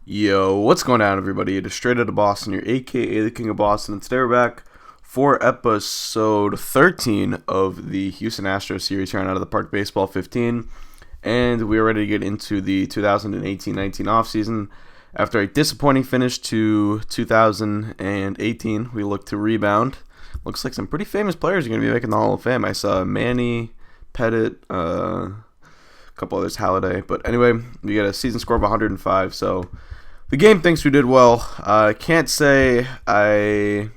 Yo, what's going on, everybody? It is Straight Outta Boston, your aka the King of Boston, and today we're back for episode 13 of the Houston Astros series here on Out of the Park Baseball 15, and we are ready to get into the 2018-19 offseason. After a disappointing finish to 2018, we look to rebound. Looks like some pretty famous players are going to be making the Hall of Fame. I saw Manny, Pettit, a couple others, Halliday, but anyway, we got a season score of 105, so the game thinks we did well. I can't say I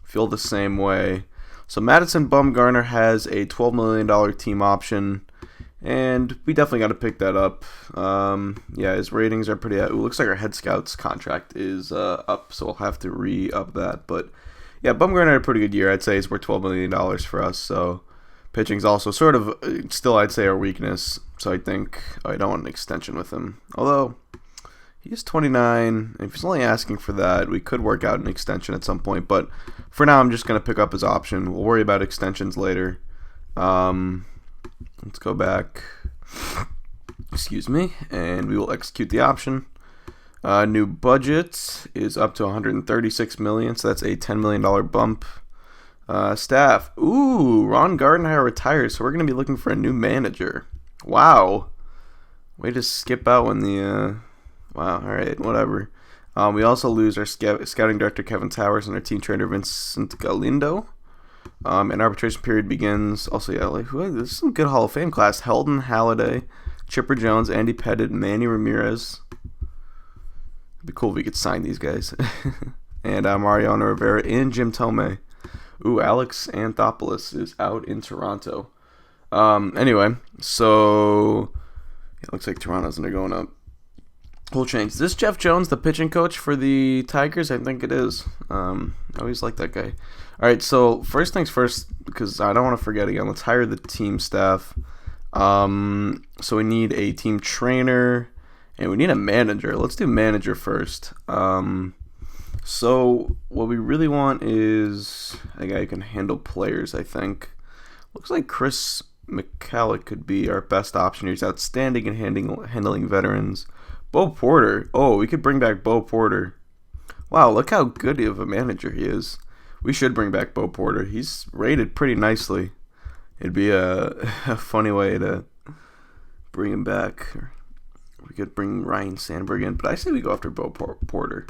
feel the same way. So Madison Bumgarner has a $12 million team option, and we definitely got to pick that up. Yeah, his ratings are pretty. It looks like our head scout's contract is up, so we'll have to re-up that. But yeah, Bumgarner had a pretty good year. I'd say he's worth $12 million for us. So pitching's also sort of still, I'd say, our weakness. So I think I don't want an extension with him. Although he's 29. If he's only asking for that, we could work out an extension at some point. But for now, I'm just going to pick up his option. We'll worry about extensions later. Let's go back. Excuse me. And we will execute the option. New budget is up to $136 million. So that's a $10 million bump. Staff. Ooh, Ron Gardenhire retires. So we're going to be looking for a new manager. Wow. Way to skip out when the... Wow, alright, whatever. We also lose our scouting director, Kevin Towers, and our team trainer, Vincent Galindo. And arbitration period begins. Also, yeah, this is some good Hall of Fame class. Heldon, Halliday, Chipper Jones, Andy Pettit, Manny Ramirez. It'd be cool if we could sign these guys. And Mariano Rivera and Jim Thome. Ooh, Alex Anthopoulos is out in Toronto. Anyway, so it looks like Toronto's going up. Whole change. Is this Jeff Jones, the pitching coach for the Tigers? I think it is. I always like that guy. All right, so first things first, because I don't want to forget again, let's hire the team staff. So we need a team trainer, and we need a manager. Let's do manager first. So what we really want is a guy who can handle players, I think. Looks like Chris McCallum could be our best option. He's outstanding in handling veterans. Bo Porter. Oh, we could bring back Bo Porter. Wow, look how good of a manager he is. We should bring back Bo Porter. He's rated pretty nicely. It'd be a funny way to bring him back. We could bring Ryan Sandberg in, but I say we go after Bo Porter.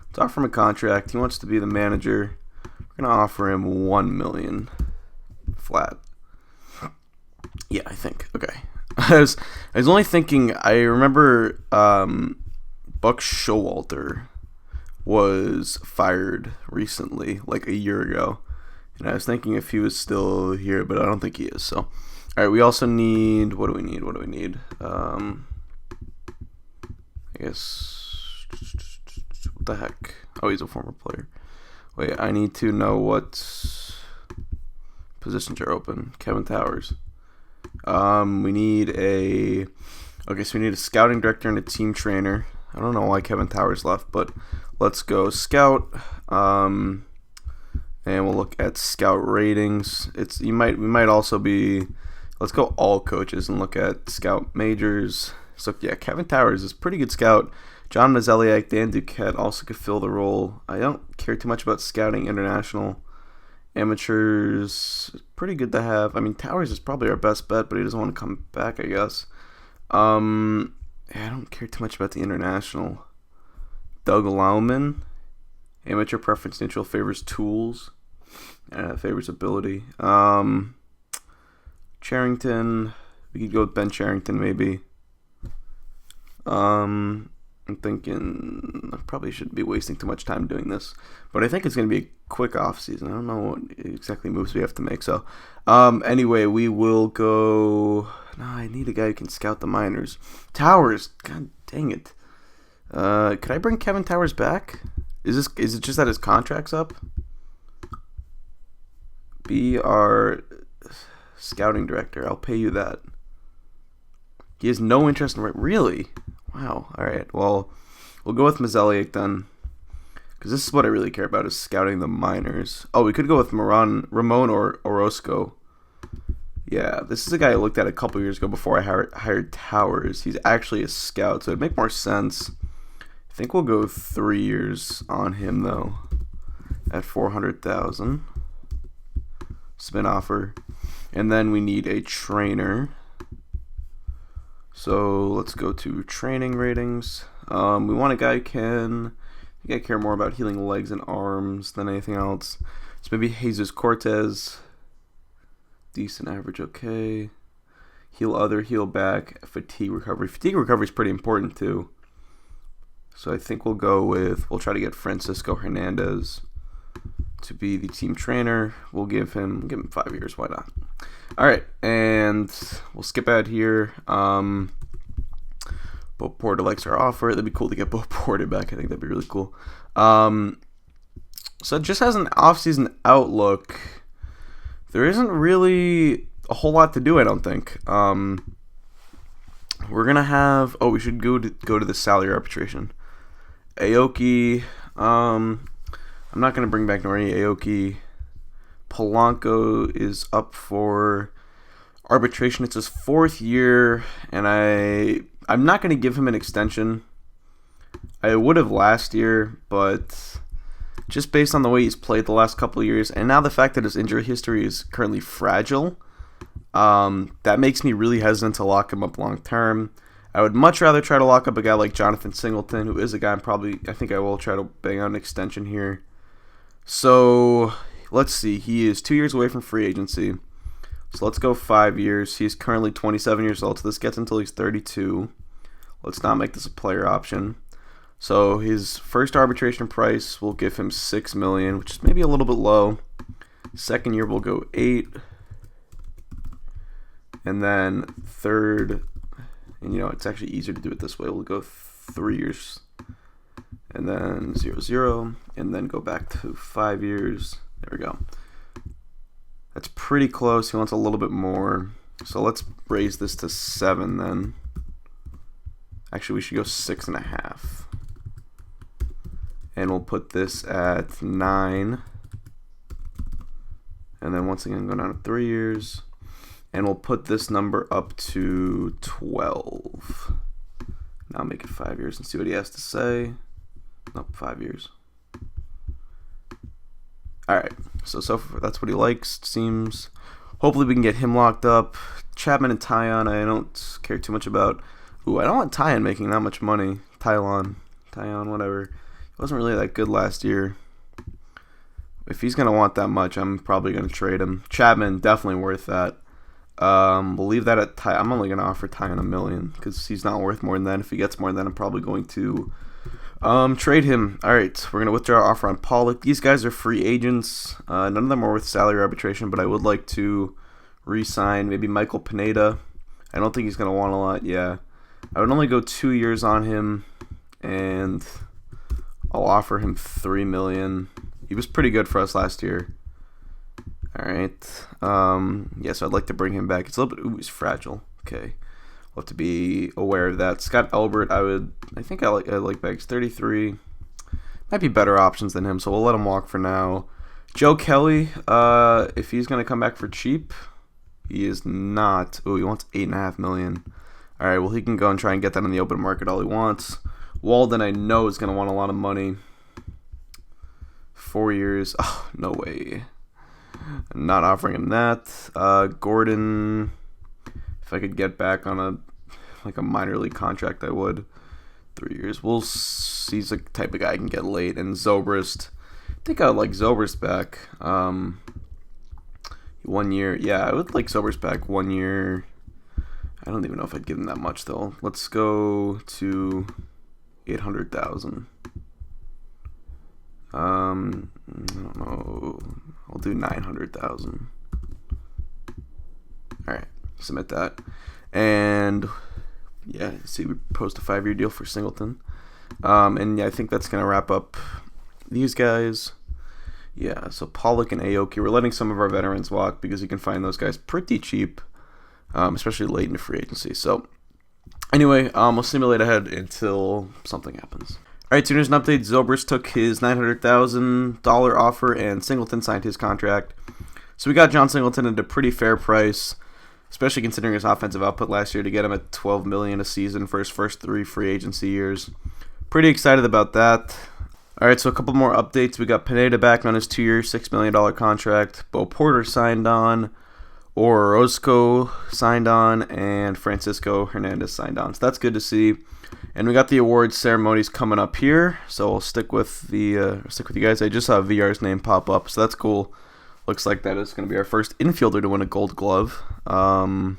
Let's offer him a contract. He wants to be the manager. We're going to offer him $1 million flat. Yeah, I think. Okay. I was only thinking, I remember Buck Showalter was fired recently, like a year ago. And I was thinking if he was still here, but I don't think he is. So, all right, we also need, what do we need? I guess, what the heck? Oh, he's a former player. Wait, I need to know what positions are open. Kevin Towers. We need a scouting director and a team trainer. I don't know why Kevin Towers left, but let's go scout. And we'll look at scout ratings. We might also be, let's go all coaches and look at scout majors. So yeah, Kevin Towers is a pretty good scout. John Mozeliak, Dan Duquette also could fill the role. I don't care too much about scouting international. Amateurs, pretty good to have. I mean, Towers is probably our best bet, but he doesn't want to come back, I guess. I don't care too much about the international. Doug Lauman, amateur preference neutral, favors tools, favors ability. Charrington, we could go with Ben Charrington maybe. I'm thinking I probably shouldn't be wasting too much time doing this, but I think it's going to be a quick off season. I don't know what exactly moves we have to make. So, anyway, we will go. No, I need a guy who can scout the minors. Towers, god dang it. Could I bring Kevin Towers back? Is it just that his contract's up? Be our scouting director. I'll pay you that. He has no interest in really. Wow. All right. Well, we'll go with Mozeliak then, because this is what I really care about, is scouting the minors. Oh, we could go with Ramon or Orozco. Yeah, this is a guy I looked at a couple years ago before I hired Towers. He's actually a scout, so it'd make more sense I think we'll go 3 years on him though, at $400,000. Spin offer, and then we need a trainer. So let's go to training ratings. We want a guy who can, I think I care more about healing legs and arms than anything else. So maybe Jesus Cortez. Decent average, okay. Heal other, heal back, fatigue recovery. Fatigue recovery is pretty important too. So I think we'll try to get Francisco Hernandez to be the team trainer. We'll give him 5 years, why not? All right, and we'll skip out here. Bo Porter likes our offer. That'd be cool to get Bo Porter back. I think that'd be really cool. So just as an offseason outlook, there isn't really a whole lot to do, I don't think. We're gonna have. We should go to the salary arbitration. Aoki. I'm not gonna bring back Nori Aoki. Polanco is up for arbitration. It's his 4th year, and I'm not gonna give him an extension. I would have last year, but just based on the way he's played the last couple of years, and now the fact that his injury history is currently fragile, that makes me really hesitant to lock him up long term. I would much rather try to lock up a guy like Jonathan Singleton, who is a guy I think I will try to bang on an extension here. So let's see. He is 2 years away from free agency. So let's go 5 years. He's currently 27 years old, so this gets until he's 32. Let's not make this a player option. So his first arbitration price will give him $6 million, which is maybe a little bit low. Second year we'll go 8, and then third, and it's actually easier to do it this way. We'll go 3 years, and then 0, and then go back to 5 years. There we go. That's pretty close. He wants a little bit more, so let's raise this to 7 then. Actually, we should go 6.5. And we'll put this at 9. And then once again, go down to 3 years. And we'll put this number up to 12. Now make it 5 years and see what he has to say. Nope, 5 years. Alright, so far that's what he likes, it seems. Hopefully we can get him locked up. Chapman and Tyon, I don't care too much about. Ooh, I don't want Tyon making that much money. Tyon, whatever. He wasn't really that good last year. If he's going to want that much, I'm probably going to trade him. Chapman, definitely worth that. We'll leave that at Tyon. I'm only going to offer Tyon $1 million because he's not worth more than that. If he gets more than that, I'm probably going to trade him. All right, we're going to withdraw our offer on Pollock. These guys are free agents. None of them are worth salary arbitration, but I would like to re-sign maybe Michael Pineda. I don't think he's going to want a lot. Yeah, I would only go 2 years on him, and I'll offer him $3 million. He was pretty good for us last year. All right. Yeah, so I'd like to bring him back. It's a little bit. Ooh, he's fragile. Okay. We'll have to be aware of that. Scott Albert, I think I like back. He's 33. Might be better options than him, so we'll let him walk for now. Joe Kelly, if he's gonna come back for cheap, he is not. Ooh, he wants $8.5 million. All right. Well, he can go and try and get that on the open market all he wants. Walden, I know, is gonna want a lot of money. 4 years. Oh, no way. I'm not offering him that. Gordon, if I could get back on a minor league contract, I would. 3 years. He's the type of guy I can get late. And Zobrist, I think I would like Zobrist back. 1 year. Yeah, I would like Zobrist back 1 year. I don't even know if I'd give him that much though. Let's go to 800,000. I don't know. I'll do 900,000. All right, submit that, and yeah, see, we post a 5-year deal for Singleton, and yeah, I think that's gonna wrap up these guys. Yeah, so Pollock and Aoki, we're letting some of our veterans walk because you can find those guys pretty cheap, especially late in the free agency. So anyway, we'll simulate ahead until something happens. All right, so here's an update. Zobrist took his $900,000 offer, and Singleton signed his contract. So we got John Singleton at a pretty fair price, especially considering his offensive output last year, to get him at $12 million a season for his first 3 free agency years. pretty excited about that. All right, so a couple more updates. We got Pineda back on his 2-year, $6 million contract. Bo Porter signed on. Orozco signed on. And Francisco Hernandez signed on. So that's good to see. And we got the awards ceremonies coming up here. So we'll stick with you guys. I just saw VR's name pop up, so that's cool. Looks like that is going to be our first infielder to win a Gold Glove. Mauer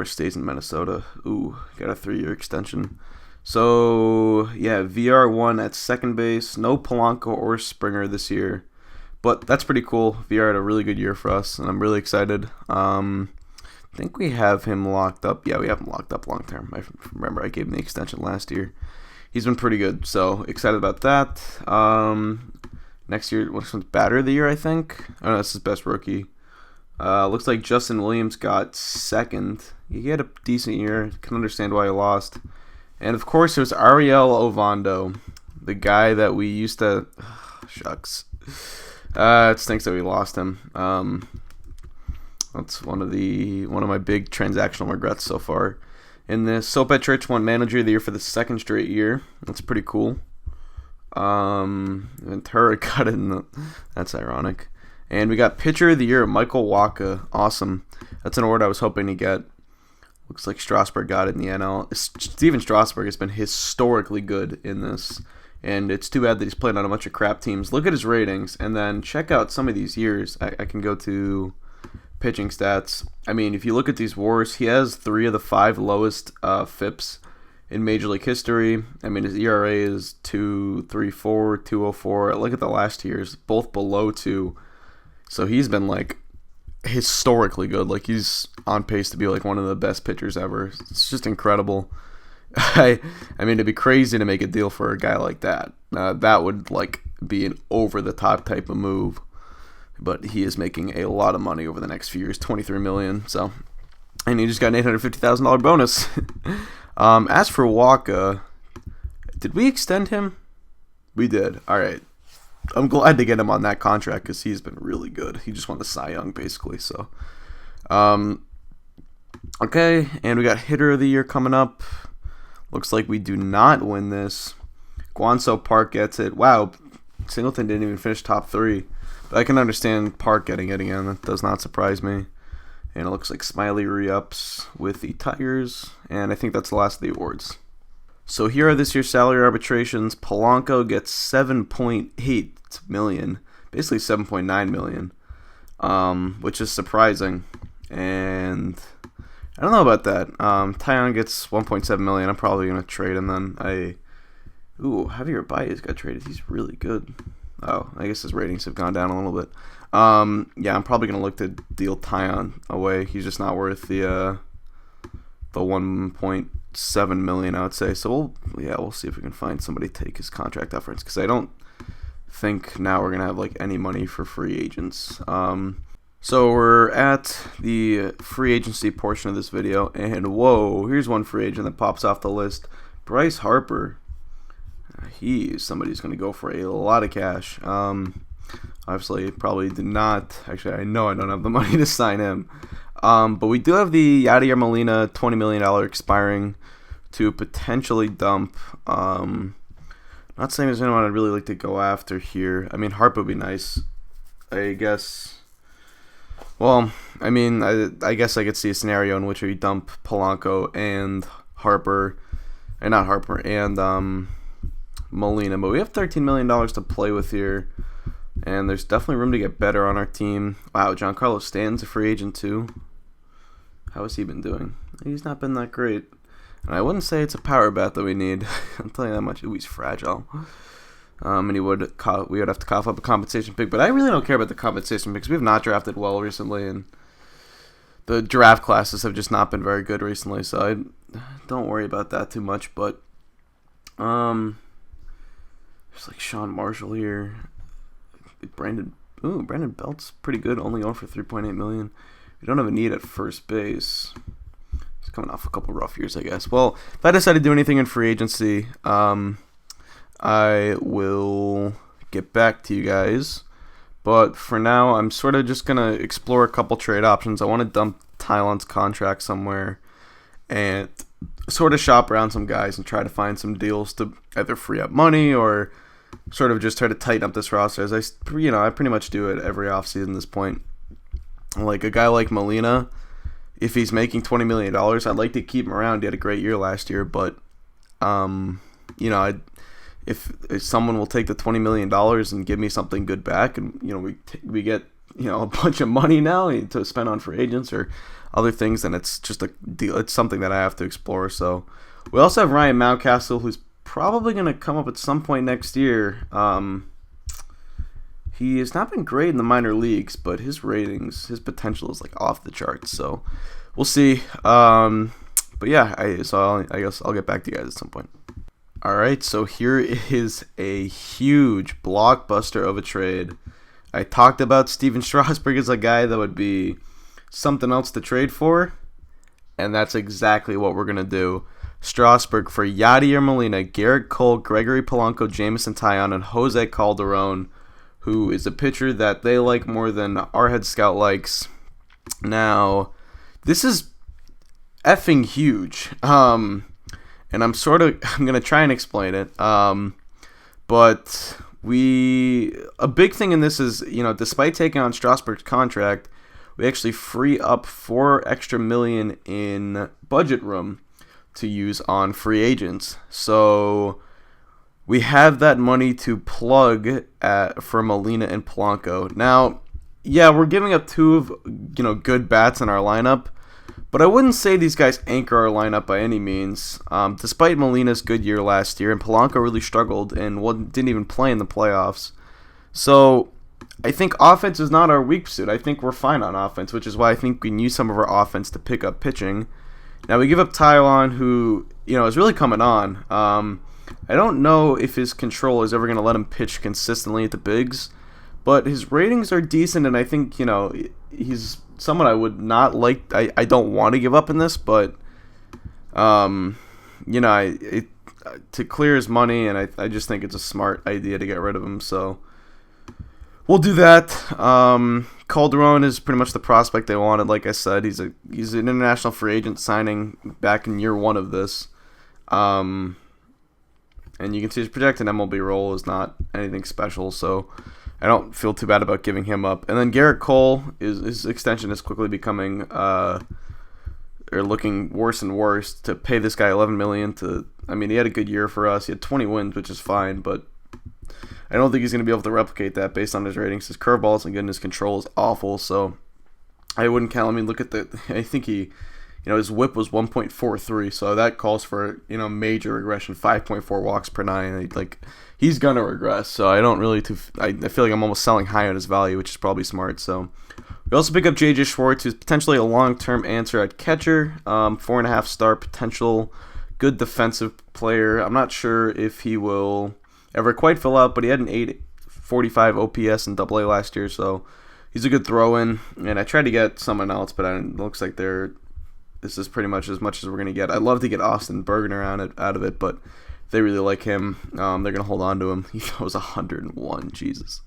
stays in Minnesota. Ooh, got a 3-year extension. So, yeah, VR won at second base. No Polanco or Springer this year. But that's pretty cool. VR had a really good year for us, and I'm really excited. I think we have him locked up. Yeah, we have him locked up long term. I remember I gave him the extension last year. He's been pretty good, so excited about that. Next year, what's batter of the year, I think? Oh, no, that's his best rookie. Looks like Justin Williams got second. He had a decent year. Can understand why he lost. And, of course, there's Ariel Ovando, the guy that we used to... shucks. It stinks that we lost him. That's one of my big transactional regrets so far. In this, Sopetrich won Manager of the Year for the second straight year. That's pretty cool. Ventura got it. That's ironic. And we got Pitcher of the Year, Michael Wacha. Awesome. That's an award I was hoping to get. Looks like Strasburg got it in the NL. Steven Strasburg has been historically good in this. And it's too bad that he's played on a bunch of crap teams. Look at his ratings, and then check out some of these years. I can go to pitching stats. I mean, if you look at these WARs, he has 3 of the 5 lowest FIPS in Major League history. I mean, his ERA is 2.34, 2.04. Look at the last years, both below 2. So he's been like historically good. Like he's on pace to be like one of the best pitchers ever. It's just incredible. I mean, it'd be crazy to make a deal for a guy like that. That would like be an over the top type of move. But he is making a lot of money over the next few years, $23 million. So, and he just got an $850,000 bonus. As for Wacha, did we extend him? We did. All right. I'm glad to get him on that contract because he's been really good. He just won the Cy Young, basically. So, okay, and we got Hitter of the Year coming up. Looks like we do not win this. Guanso Park gets it. Wow, Singleton didn't even finish top 3. But I can understand Park getting it again. That does not surprise me. And it looks like Smiley re-ups with the Tigers. And I think that's the last of the awards. So here are this year's salary arbitrations. Polanco gets $7.8 million, basically $7.9 million, which is surprising. And I don't know about that. Tyon gets $1.7 million. I'm probably gonna trade him then. Javier Baez got traded. He's really good. Oh, I guess his ratings have gone down a little bit. Yeah, I'm probably gonna look to deal Tyon away. He's just not worth the 1.7 million, I would say. So we'll see if we can find somebody to take his contract difference, because I don't think now we're gonna have like any money for free agents. So we're at the free agency portion of this video, and whoa, here's one free agent that pops off the list. Bryce Harper. He is somebody who's going to go for a lot of cash. Obviously, probably did not. Actually, I know I don't have the money to sign him. But we do have the Yadier Molina $20 million expiring to potentially dump. Not saying there's anyone I'd really like to go after here. I mean, Harper would be nice, I guess. Well, I mean, I guess I could see a scenario in which we dump Polanco and Harper, and not Harper, and Molina. But we have $13 million to play with here, and there's definitely room to get better on our team. Wow, Giancarlo Stanton's a free agent too. How has he been doing? He's not been that great. And I wouldn't say it's a power bat that we need. I'll tell you that much. Ooh, he's fragile. And we would have to cough up a compensation pick. But I really don't care about the compensation picks. We have not drafted well recently, and the draft classes have just not been very good recently. So I don't worry about that too much. But there's like Sean Marshall here. Brandon Belt's pretty good, only going for $3.8 million. We don't have a need at first base. He's coming off a couple rough years, I guess. Well, if I decide to do anything in free agency, I will get back to you guys. But for now, I'm sort of just going to explore a couple trade options. I want to dump Tylen's contract somewhere. and sort of shop around some guys and try to find some deals to either free up money or sort of just try to tighten up this roster. As I pretty much do it every offseason at this point. Like a guy like Molina, if he's making $20 million, I'd like to keep him around. He had a great year last year, but if someone will take the $20 million and give me something good back, and we get a bunch of money now to spend on free agents or other things, then it's just a deal. It's something that I have to explore. So we also have Ryan Mountcastle, who's probably going to come up at some point next year. He has not been great in the minor leagues, but his ratings, his potential is like off the charts. So we'll see. But yeah, I guess I'll get back to you guys at some point. All right, so here is a huge blockbuster of a trade. I talked about Steven Strasburg as a guy that would be something else to trade for, and that's exactly what we're going to do. Strasburg for Yadier Molina, Garrett Cole, Gregory Polanco, Jameson Taillon, and Jose Calderon, who is a pitcher that they like more than our head scout likes. Now, this is effing huge. And I'm going to try and explain it. But a big thing in this is, despite taking on Strasburg's contract, we actually free up $4 extra million in budget room to use on free agents. So we have that money to plug for Molina and Polanco. Now, yeah, we're giving up two of, good bats in our lineup, but I wouldn't say these guys anchor our lineup by any means. Despite Molina's good year last year, and Polanco really struggled and didn't even play in the playoffs. So I think offense is not our weak suit. I think we're fine on offense, which is why I think we can use some of our offense to pick up pitching. Now we give up Taillon, who is really coming on. I don't know if his control is ever going to let him pitch consistently at the bigs, but his ratings are decent, and I think he's someone I would not like. I don't want to give up in this, but to clear his money, and I just think it's a smart idea to get rid of him. So we'll do that. Calderon is pretty much the prospect they wanted. Like I said, he's an international free agent signing back in year one of this. And you can see his projected MLB role is not anything special, so I don't feel too bad about giving him up. And then Garrett Cole, his extension is quickly becoming or looking worse and worse. To pay this guy $11 million he had a good year for us. He had 20 wins, which is fine, but I don't think he's going to be able to replicate that based on his ratings. His curveball isn't good, and his control is awful, so I wouldn't count. I mean, look at I think his whip was 1.43, so that calls for, major regression, 5.4 walks per nine. He's going to regress, so I don't really, I feel like I'm almost selling high on his value, which is probably smart. So we also pick up J.J. Schwartz, who's potentially a long-term answer at catcher, 4.5 star potential, good defensive player. I'm not sure if he will ever quite fill out, but he had an 845 OPS in AA last year, so he's a good throw-in. And I tried to get someone else, but it looks like this is pretty much as we're going to get. I'd love to get Austin Bergener out of it, but if they really like him, they're going to hold on to him. He goes 101. Jesus.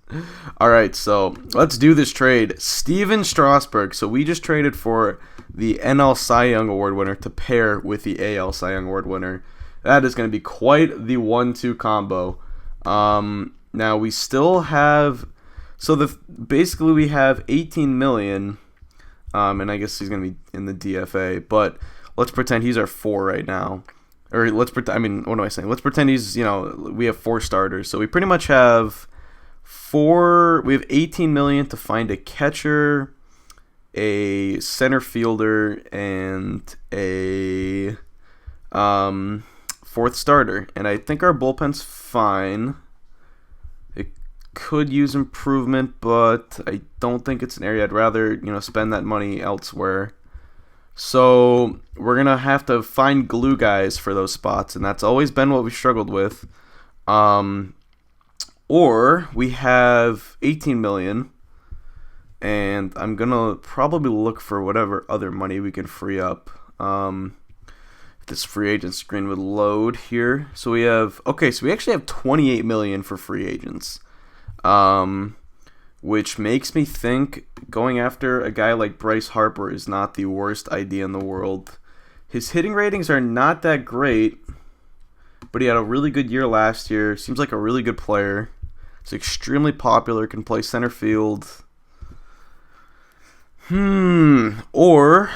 All right, so let's do this trade. Steven Strasburg. So we just traded for the NL Cy Young Award winner to pair with the AL Cy Young Award winner. That is going to be quite the 1-2 combo. Now we still have... basically we have $18 million... and I guess he's going to be in the DFA, but let's pretend he's our 4 right now. Or let's pretend, what am I saying? Let's pretend he's, we have 4 starters. So we pretty much have we have $18 million to find a catcher, a center fielder, and a 4th starter. And I think our bullpen's fine. Could use improvement, but I don't think it's an area I'd rather, spend that money elsewhere. So we're going to have to find glue guys for those spots, and that's always been what we struggled with. Or we have $18 million, and I'm going to probably look for whatever other money we can free up. This free agent screen would load here. So we actually have $28 million for free agents. Which makes me think going after a guy like Bryce Harper is not the worst idea in the world. His hitting ratings are not that great, but he had a really good year last year. Seems like a really good player. He's extremely popular, can play center field. Or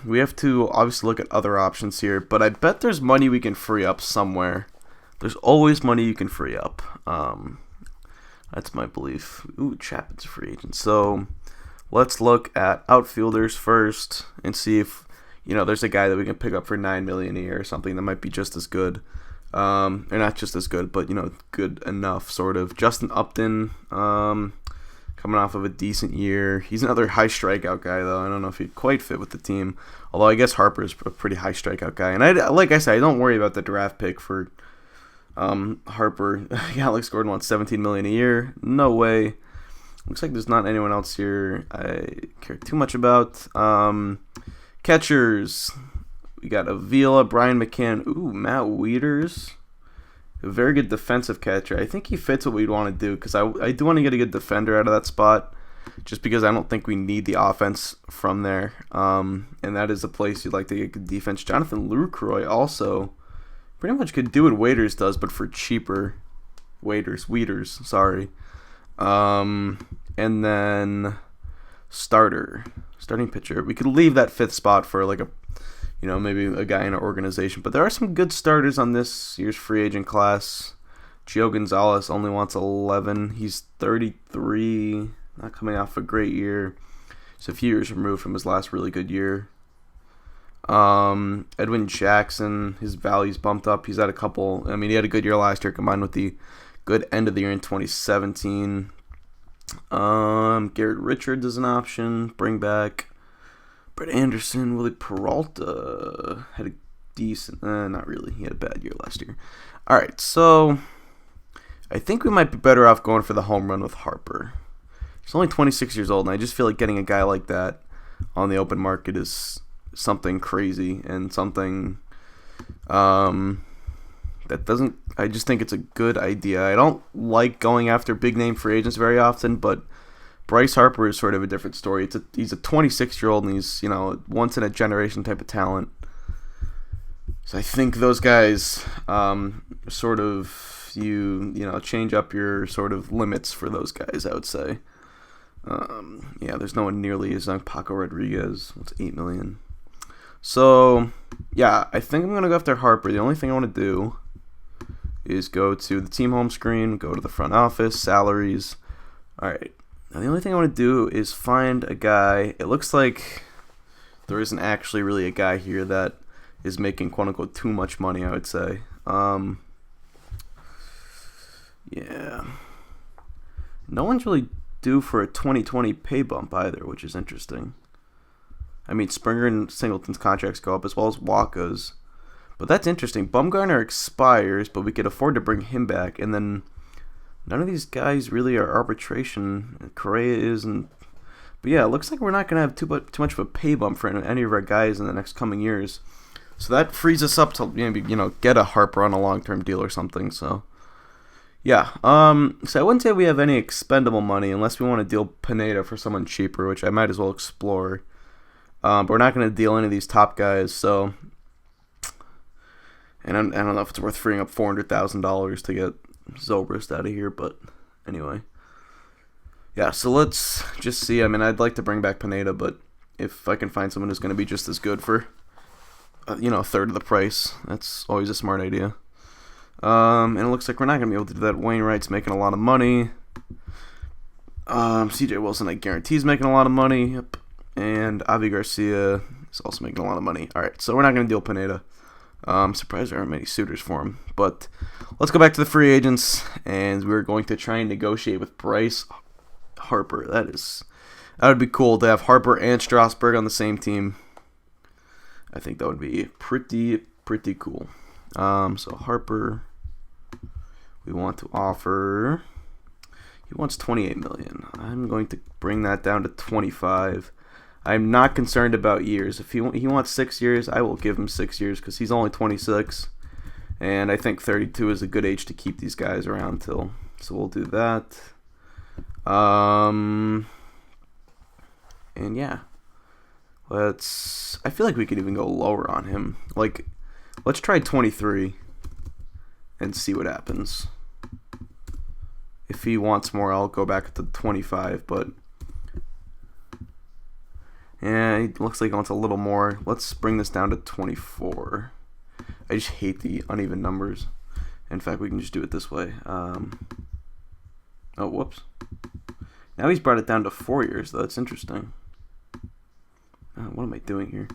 we have to obviously look at other options here, but I bet there's money we can free up somewhere. There's always money you can free up. That's my belief. Ooh, Chapman's a free agent. So let's look at outfielders first and see if there's a guy that we can pick up for $9 million a year or something that might be just as good. Or not just as good, but good enough sort of. Justin Upton, coming off of a decent year. He's another high strikeout guy, though. I don't know if he'd quite fit with the team. Although I guess Harper's a pretty high strikeout guy. And like I said, I don't worry about the draft pick for Harper. Alex Gordon wants $17 million a year. No way. Looks like there's not anyone else here I care too much about. Catchers. We got Avila, Brian McCann. Ooh, Matt Wieters. A very good defensive catcher. I think he fits what we'd want to do because I do want to get a good defender out of that spot just because I don't think we need the offense from there. And that is a place you'd like to get good defense. Jonathan Lucroy also pretty much could do what Wieters does, but for cheaper. Wieters, sorry. And then starting pitcher. We could leave that 5th spot for like a maybe a guy in our organization. But there are some good starters on this year's free agent class. Gio Gonzalez only wants 11. He's 33, not coming off a great year. He's a few years removed from his last really good year. Edwin Jackson, his value's bumped up. He's had a couple. He had a good year last year combined with the good end of the year in 2017. Garrett Richards is an option. Bring back Brett Anderson. Willie Peralta had a decent, not really. He had a bad year last year. All right, so I think we might be better off going for the home run with Harper. He's only 26 years old, and I just feel like getting a guy like that on the open market is something crazy and something that doesn't. I just think it's a good idea. I don't like going after big name free agents very often, but Bryce Harper is sort of a different story. He's a 26-year-old, and he's once in a generation type of talent. So I think those guys sort of change up your sort of limits for those guys. I would say. There's no one nearly as young. Paco Rodriguez, what's $8 million. So yeah, I think I'm gonna go after Harper. The only thing I want to do is go to the team home screen, go to the front office, salaries. All right. Now the only thing I want to do is find a guy. It looks like there isn't actually really a guy here that is making quote unquote too much money, I would say. Yeah. No one's really due for a 2020 pay bump either, which is interesting. Springer and Singleton's contracts go up as well as Waka's. But that's interesting. Bumgarner expires, but we could afford to bring him back. And then none of these guys really are arbitration. Correa isn't. But yeah, it looks like we're not going to have too much of a pay bump for any of our guys in the next coming years. So that frees us up to maybe, get a Harper on a long-term deal or something. So yeah. So I wouldn't say we have any expendable money unless we want to deal Pineda for someone cheaper, which I might as well explore. But we're not going to deal any of these top guys, so. And I don't know if it's worth freeing up $400,000 to get Zobrist out of here, but anyway. Yeah, so let's just see. I'd like to bring back Pineda, but if I can find someone who's going to be just as good for, a third of the price, that's always a smart idea. And it looks like we're not going to be able to do that. Wainwright's making a lot of money. CJ Wilson, I guarantee, is making a lot of money. Yep. And Avi Garcia is also making a lot of money. All right, so we're not going to deal Pineda. I'm surprised there aren't many suitors for him. But let's go back to the free agents, and we're going to try and negotiate with Bryce Harper. That would be cool to have Harper and Strasburg on the same team. I think that would be pretty cool. So Harper, we want to offer. He wants $28 million. I'm going to bring that down to 25. I'm not concerned about years. If he wants 6 years, I will give him 6 years because he's only 26. And I think 32 is a good age to keep these guys around till. So we'll do that. And yeah. I feel like we could even go lower on him. Like, let's try 23 and see what happens. If he wants more, I'll go back to 25, but yeah, he looks like he wants a little more. Let's bring this down to 24. I just hate the uneven numbers. In fact, we can just do it this way. Oh, whoops. Now he's brought it down to 4 years, though. That's interesting. What am I doing here?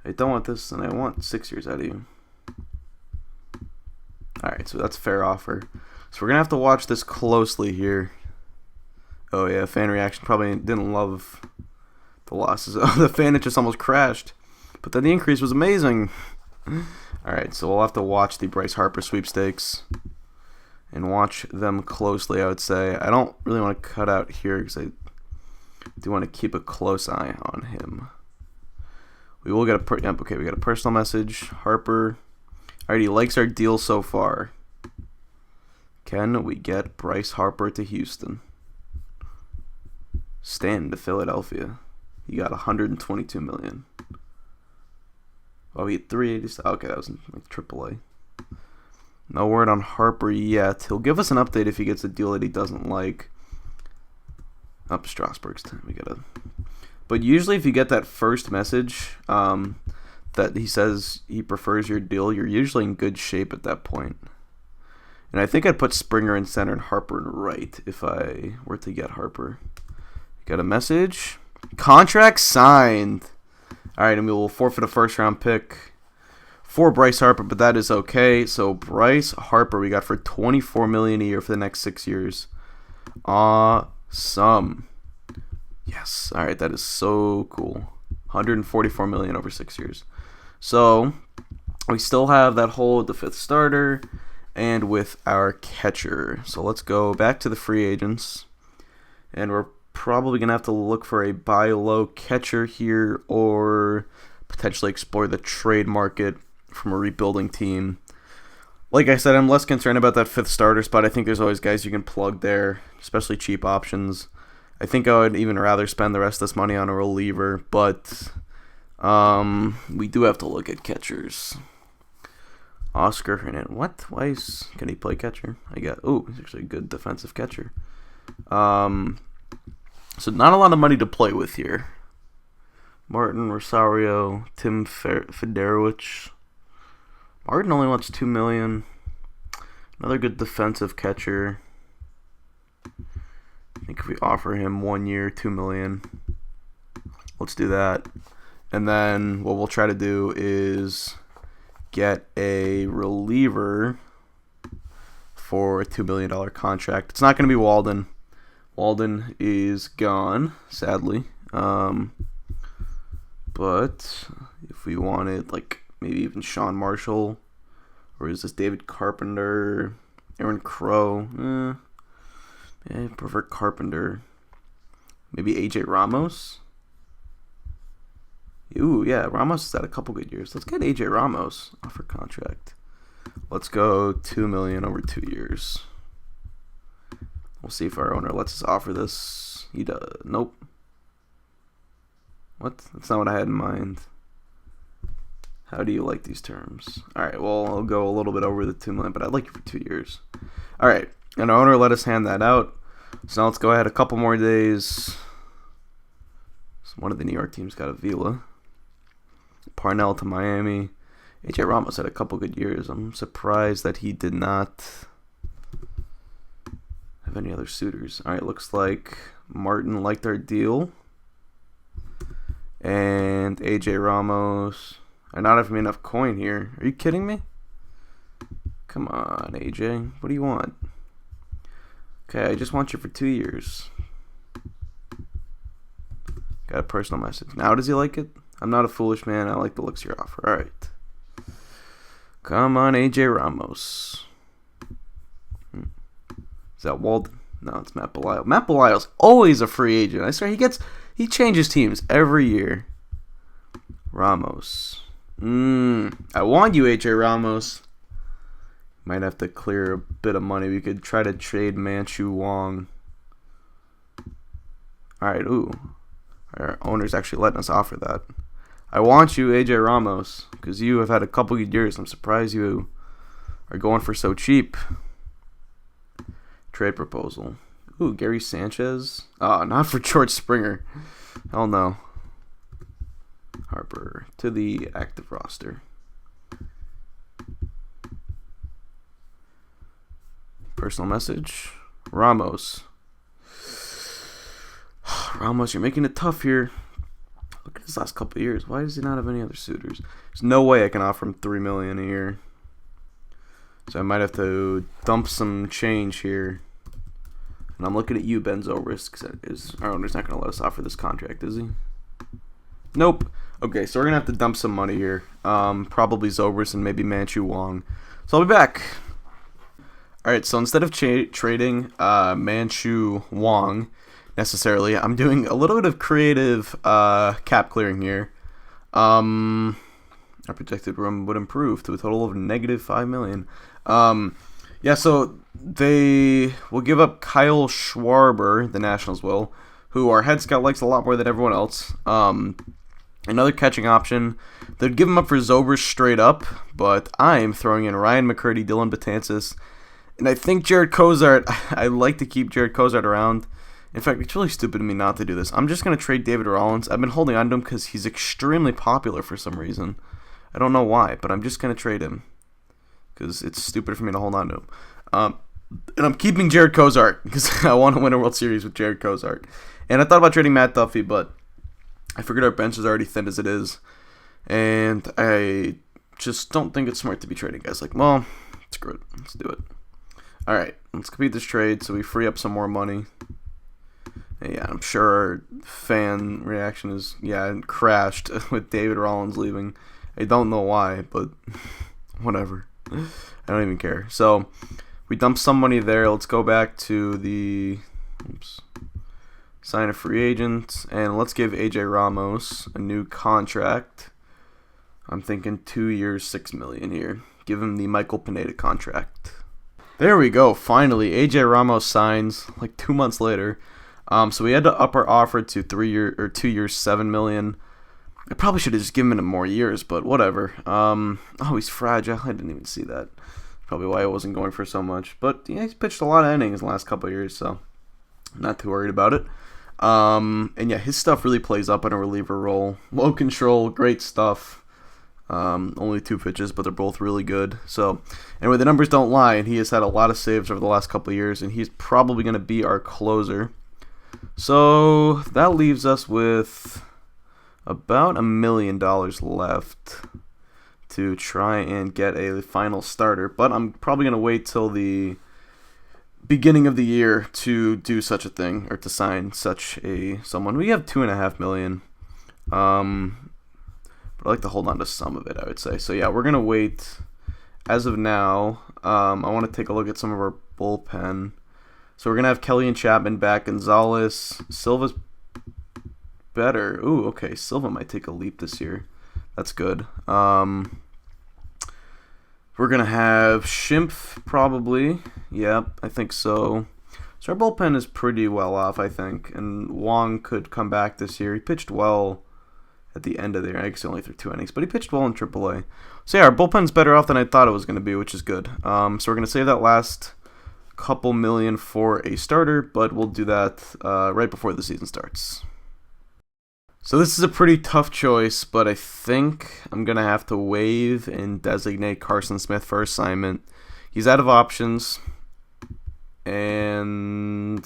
I don't want this, and I want 6 years out of you. Alright, so that's a fair offer. So we're going to have to watch this closely here. Oh, yeah, fan reaction probably didn't love the losses. Oh, the fan, it just almost crashed. But then the increase was amazing. Alright, so we'll have to watch the Bryce Harper sweepstakes and watch them closely, I would say. I don't really want to cut out here because I do want to keep a close eye on him. We will get okay, we got a personal message. Harper. Alright, he likes our deal so far. Can we get Bryce Harper to Houston? Stan to Philadelphia. He got $122 million. Oh, he had 380. Okay, that was like AAA. No word on Harper yet. He'll give us an update if he gets a deal that he doesn't like. Up Strasburg's time. We gotta. But usually, if you get that first message that he says he prefers your deal, you're usually in good shape at that point. And I think I'd put Springer in center and Harper in right if I were to get Harper. Got a message. Contract signed. All right, and we will forfeit a first-round pick for Bryce Harper, but that is okay. So Bryce Harper we got for $24 million a year for the next 6 years. Awesome. Yes. All right, that is so cool. $144 million over 6 years. So we still have that hole with the fifth starter and with our catcher. So let's go back to the free agents, and we're probably going to have to look for a buy low catcher here or potentially explore the trade market from a rebuilding team. Like I said, I'm less concerned about that fifth starter spot. I think there's always guys you can plug there, especially cheap options. I think I would even rather spend the rest of this money on a reliever, but we do have to look at catchers. Oscar Hernandez. What? Can he play catcher? He's actually a good defensive catcher. So not a lot of money to play with here. Martin Rosario, Tim Federowicz. Martin only wants $2 million. Another good defensive catcher. I think if we offer him 1 year, $2 million, let's do that. And then what we'll try to do is get a reliever for a $2 million contract. It's not going to be Walden. Walden is gone, sadly. But if we wanted, like, maybe even Sean Marshall, or is this David Carpenter, Aaron Crow? I prefer Carpenter. Maybe AJ Ramos. Ooh, yeah, Ramos has had a couple good years. Let's get AJ Ramos offer contract. Let's go $2 million over 2 years. We'll see if our owner lets us offer this. He does. Nope. What? That's not what I had in mind. How do you like these terms? All right, well, I'll go a little bit over the $2 million, but I'd like you for 2 years. All right, and our owner let us hand that out. So now let's go ahead a couple more days. So one of the New York teams got Avila. Parnell to Miami. AJ Ramos had a couple good years. I'm surprised that he did not have any other suitors. All right, looks like Martin liked our deal. And AJ Ramos. I'm not having enough coin here. Are you kidding me? Come on, AJ. What do you want? Okay, I just want you for 2 years. Got a personal message. Now does he like it? I'm not a foolish man. I like the looks of your offer. All right. Come on, AJ Ramos. Is that Walden? No, it's Matt Belisle. Matt Belisle's always a free agent. I swear he changes teams every year. Ramos. I want you, AJ Ramos. Might have to clear a bit of money. We could try to trade Manchu Wong. Alright, ooh. Our owner's actually letting us offer that. I want you, AJ Ramos, because you have had a couple good years. I'm surprised you are going for so cheap. Trade proposal. Ooh, Gary Sanchez. Not for George Springer. Hell no. Harper to the active roster. Personal message. Ramos. Ramos, you're making it tough here. Look at his last couple of years. Why does he not have any other suitors? There's no way I can offer him $3 million a year. So I might have to dump some change here. And I'm looking at you, Ben Zobrist, because our owner's not going to let us offer this contract, is he? Nope. Okay, so we're going to have to dump some money here. Probably Zobrist and maybe Manchu Wong. So I'll be back. Alright, so instead of trading Manchu Wong necessarily, I'm doing a little bit of creative cap clearing here. Our projected room would improve to a total of -$5 million. Yeah, so they will give up Kyle Schwarber, the Nationals will, who our head scout likes a lot more than everyone else. Another catching option. They'd give him up for Zobrist straight up, but I'm throwing in Ryan McCurdy, Dylan Betances, and I think Jared Cozart. I like to keep Jared Cozart around. In fact, it's really stupid of me not to do this. I'm just going to trade David Rollins. I've been holding on to him because he's extremely popular for some reason. I don't know why, but I'm just going to trade him because it's stupid for me to hold on to him. And I'm keeping Jared Cozart because I want to win a World Series with Jared Cozart. And I thought about trading Matt Duffy, but I figured our bench is already thin as it is. And I just don't think it's smart to be trading guys like, well, screw it. Let's do it. All right, let's complete this trade so we free up some more money. Yeah, I'm sure our fan reaction is, yeah, it crashed with David Rollins leaving. I don't know why, but whatever. I don't even care. So we dumped some money there. Let's go back to the sign a free agent, and let's give AJ Ramos a new contract. I'm thinking 2 years, $6 million here. Give him the Michael Pineda contract. There we go. Finally, AJ Ramos signs like 2 months later. So we had to up our offer to 2 years, $7 million. I probably should have just given him more years, but whatever. Oh, he's fragile. I didn't even see that. Probably why I wasn't going for so much. But yeah, he's pitched a lot of innings in the last couple of years, so I'm not too worried about it. And yeah, his stuff really plays up in a reliever role. Low control, great stuff. Only 2 pitches, but they're both really good. So anyway, the numbers don't lie, and he has had a lot of saves over the last couple of years, and he's probably going to be our closer. So that leaves us with about $1 million left to try and get a final starter. But I'm probably going to wait till the beginning of the year to do such a thing, or to sign such someone. We have $2.5 million. But I'd like to hold on to some of it, I would say. So yeah, we're going to wait. As of now, I want to take a look at some of our bullpen. So we're going to have Kelly and Chapman back. Gonzalez. Silva's better. Ooh, okay. Silva might take a leap this year. That's good. We're going to have Schimpf, probably. Yep, I think so. So our bullpen is pretty well off, I think. And Wong could come back this year. He pitched well at the end of the year. I guess he only threw 2 innings, but he pitched well in AAA. So yeah, our bullpen's better off than I thought it was going to be, which is good. So we're going to save that last couple million for a starter, but we'll do that right before the season starts. So this is a pretty tough choice, but I think I'm going to have to waive and designate Carson Smith for assignment. He's out of options, and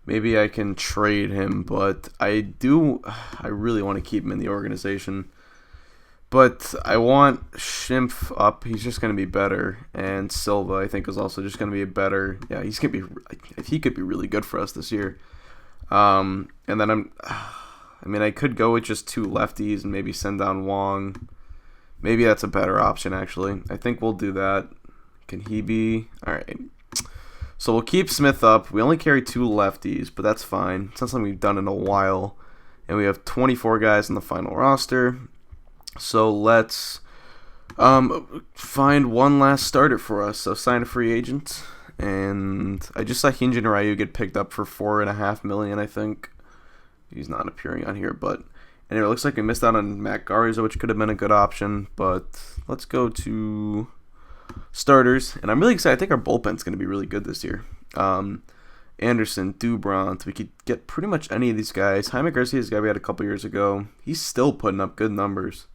maybe I can trade him, but I really want to keep him in the organization. But I want Schimpf up. He's just going to be better. And Silva, I think, is also just going to be a better. Yeah, he could be really good for us this year. And then I could go with just 2 lefties and maybe send down Wong. Maybe that's a better option, actually. I think we'll do that. Can he be? All right. So we'll keep Smith up. We only carry 2 lefties, but that's fine. It's not something we've done in a while. And we have 24 guys in the final roster. So let's find one last starter for us. So sign a free agent. And I just saw Hyunjin Ryu get picked up for $4.5 million, I think. He's not appearing on here, but anyway, it looks like we missed out on Matt Garza, which could have been a good option. But let's go to starters, and I'm really excited. I think our bullpen's going to be really good this year. Anderson, Dubront, we could get pretty much any of these guys. Jaime Garcia is a guy we had a couple years ago. He's still putting up good numbers.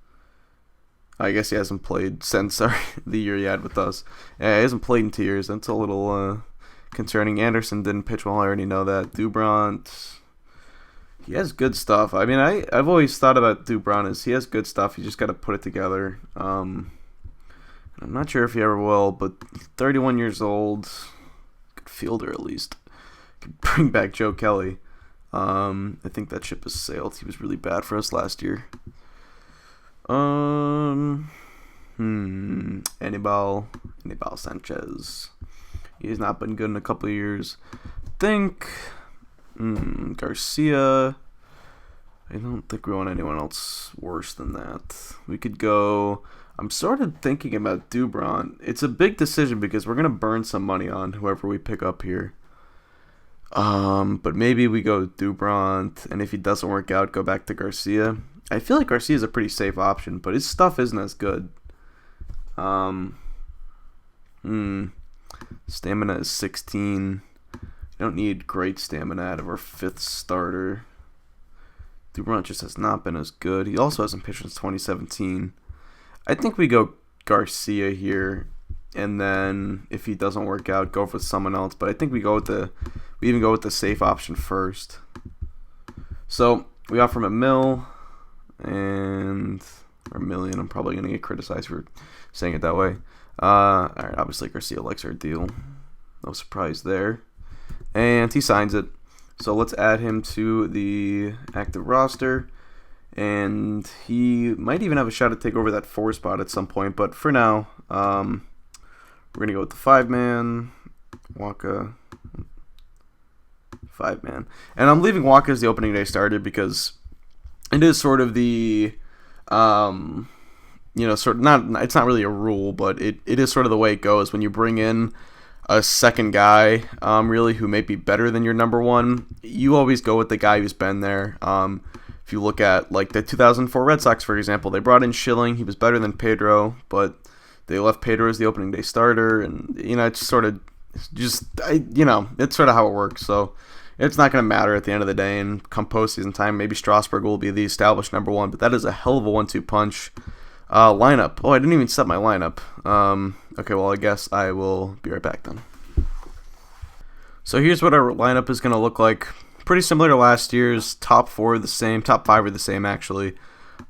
I guess he hasn't played since the year he had with us. Yeah, he hasn't played in 2 years. That's a little concerning. Anderson didn't pitch well. I already know that. Dubront, he has good stuff. I mean, I've always thought about Dubront is he has good stuff. You just got to put it together. I'm not sure if he ever will, but 31 years old, good fielder at least. Could bring back Joe Kelly. I think that ship has sailed. He was really bad for us last year. Anibal Sanchez. He's not been good in a couple of years. Think Garcia. I don't think we want anyone else worse than that. We could go. I'm sort of thinking about Dubront. It's a big decision because we're gonna burn some money on whoever we pick up here. But maybe we go Dubront, and if he doesn't work out, go back to Garcia. I feel like Garcia is a pretty safe option, but his stuff isn't as good. Stamina is 16. You don't need great stamina out of our 5th starter. Dubront just has not been as good. He also hasn't pitched since 2017. I think we go Garcia here, and then if he doesn't work out, go with someone else. But I think we even go with the safe option first. So we offer him $1 million or $1 million. I'm probably gonna get criticized for saying it that way. All right, obviously Garcia likes our deal. No surprise there, and he signs it. So let's add him to the active roster. And he might even have a shot to take over that 4 spot at some point. But for now, we're going to go with the 5-man. Waka. 5-man. And I'm leaving Waka as the opening day starter because it is sort of the, it's not really a rule, but it is sort of the way it goes when you bring in a second guy, really, who may be better than your number one. You always go with the guy who's been there. If you look at like the 2004 Red Sox, for example, they brought in Schilling. He was better than Pedro, but they left Pedro as the opening day starter, and it's sort of it's sort of how it works. So it's not going to matter at the end of the day. And come postseason time, maybe Strasburg will be the established number one, but that is a hell of a 1-2 punch. Lineup. Oh, I didn't even set my lineup. Okay, well, I guess I will be right back then. So here's what our lineup is going to look like. Pretty similar to last year's. Top 4 are the same. Top 5 are the same, actually,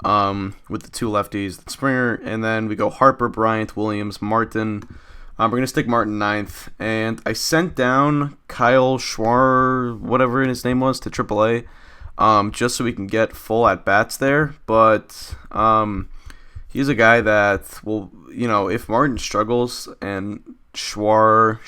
with the 2 lefties, Springer, and then we go Harper, Bryant, Williams, Martin. We're going to stick Martin 9th, and I sent down Kyle Schwarber, whatever his name was, to AAA, just so we can get full at-bats there, but he's a guy that will, if Martin struggles and Schwarber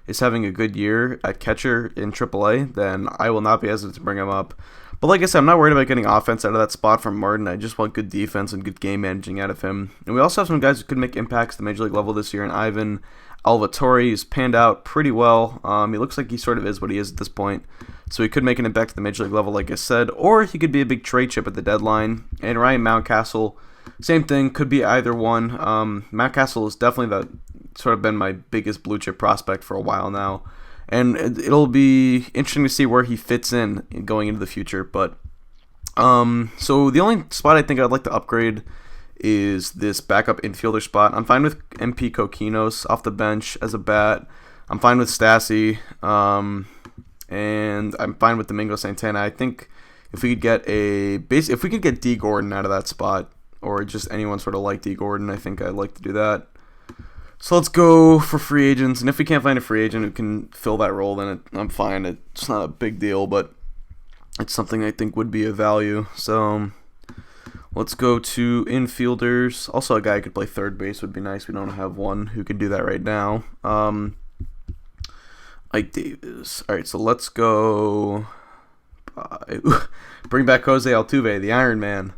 is having a good year at catcher in AAA, then I will not be hesitant to bring him up. But like I said, I'm not worried about getting offense out of that spot from Martin. I just want good defense and good game managing out of him. And we also have some guys who could make impacts at the major league level this year. And Ivan Alvatore, he's panned out pretty well. He looks like he sort of is what he is at this point. So he could make an impact at the major league level, like I said. Or he could be a big trade chip at the deadline. And Ryan Mountcastle, same thing, could be either one. Mountcastle is definitely sort of been my biggest blue chip prospect for a while now. And it'll be interesting to see where he fits in going into the future. But so the only spot I think I'd like to upgrade is this backup infielder spot. I'm fine with MP Coquinos off the bench as a bat. I'm fine with Stassi. And I'm fine with Domingo Santana. I think if we could get D Gordon out of that spot, or just anyone sort of like D Gordon, I think I'd like to do that. So let's go for free agents, and if we can't find a free agent who can fill that role, then I'm fine. It's not a big deal, but it's something I think would be of value. So let's go to infielders. Also, a guy who could play third base would be nice. We don't have one who could do that right now. Ike Davis. All right, so let's go. Bring back Jose Altuve, the Iron Man.